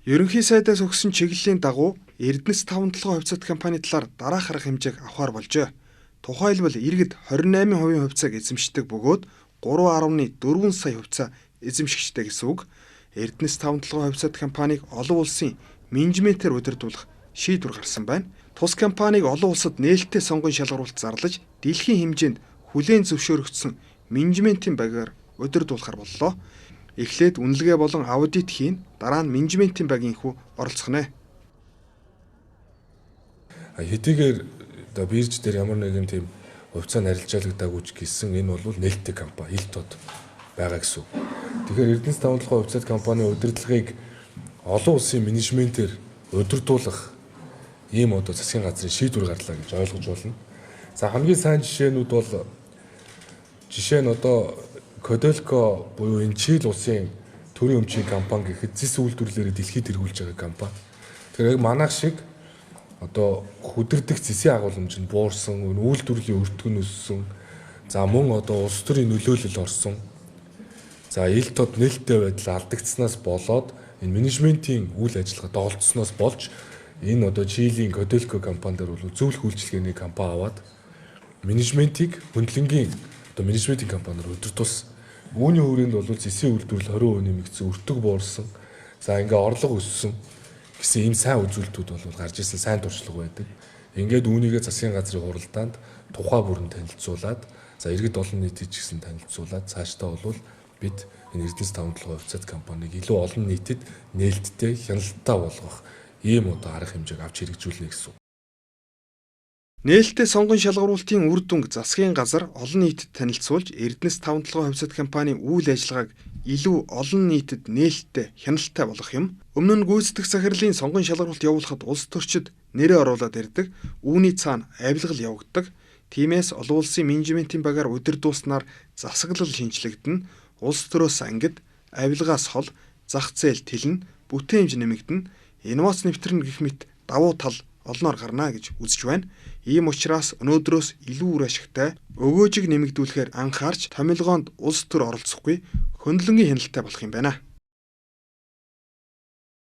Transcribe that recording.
Ерөнхий сайдаас өгсөн чиглэлийн дагуу Эрдэнэс 5-7 хувьцаат компани талаар дараах арга хэмжээг авахар болжээ. Тухайлбал иргэд 28% хувьцааг эзэмшдэг бөгөөд 3.4 сая хувьцаа эзэмшигчтэй гэсэн үг. Эрдэнэс 5-7 хувьцаат компанийг олон улсын менежментээр удирдуулах шийдвэр гарсан байна. Тус компанийг олон улсад нээлттэй сонгон шалгаруулалт зарлаж дэлхийн хэмжээнд хүлээн зөвшөөрөгдсөн менежментийн багаар удирдуулахар боллоо. Эхлээд үнэлгээ болон аудит хийн, дараа нь менежментийн багийнхүү оролцох нэ. Хэдийгээр бирж дээр ямар нэгэн тийм хувьцаа нарилжаалагдаагүй ч гэсэн энэ бол нээлттэй компани хил тод байгаа гэсэн. Тэгэхээр Эрдэнэс 5-7 хувьцаат компанийн удирдлагыг олон улсын менежментээр удирдуулах ийм засгийн газрын шийдвэр гарлаа гэж ойлгож байна. За хамгийн сайн жишээнүүд бол Коделко буюу энэ Чили улсын төрийн өмчийн компани гэхэд зис үйлдвэрлэлээр дэлхийд тэргүүлж байгаа компани. Тэгэхээр яг манайх шиг хүдэрдэх зэсийн агуулмж нь буурсан, үйлдвэрлэлийн өртгөн өссөн. За мөн улс төрийн нөлөөлөл орсон. За ил тод нээлттэй байдал алдагдсанаас болоод энэ менежментийн үйл ажиллагаа доолцсноос болж энэ Чилийн Коделко компани дээр бол зөвлөх үйлчилгээний компани аваад менежментийг хөндлөнгийн менежментийн компаниар удирдуулсан. Үүний хүрээнд бол зэсийн үйлдвэрлэл 20% нэмэгдсэн, өртөг буурсан. За ингээ орлого өссөн гэсэн ийм сайн үзүүлэлтүүд бол гарч ирсэн, сайн туршлага байдаг. Ингээд үүнийгээ засгийн газрын хуралдаанд тухай бүрэн танилцуулаад, за иргэд олон нийтэд ч гэсэн танилцуулаад цаашдаа бол бид энэ Эрдэнэс 5-7 хувьцаат компанийг илүү олон нийтэд нээлттэй, хяналттай болгох ийм арга хэмжээг авч хэрэгжүүлнэ гэсэн. Нээлттэй сонгон шалгаруулалтын үр дүнг засгийн газар олон нийтэд танилцуулж Эрдэнэс 5-7 хувьцаат компанийн үйл ажиллагааг илүү олон нийтэд нээлттэй, хяналттай болгох юм. Өмнө нь гүйцэтгэх захирлын сонгон шалгаруулалт явуулахад улс төрчид нэрээ оруулаад ирдэг. Үүний цаана авилгал явагддаг. Тиймээс олон улсын менежментийн багаар удирдуулснаар засаглал шинжлэгдэнэ, улс төрөөс ангид, авилгаас хол, зах зээл тэлнэ, бүтээн хэмж нэмэгдэнэ, инновац нэвтрэнэ гэх мэт давуу тал олноор гарна гэж үзэж байна. Ийм учраас өнөөдрөөс илүү үр ашигтай, өгөөжийг нэмэгдүүлэхээр анхаарч томилгоонд улс төр оролцохгүй хөндлөнгийн хяналттай болох юм байна.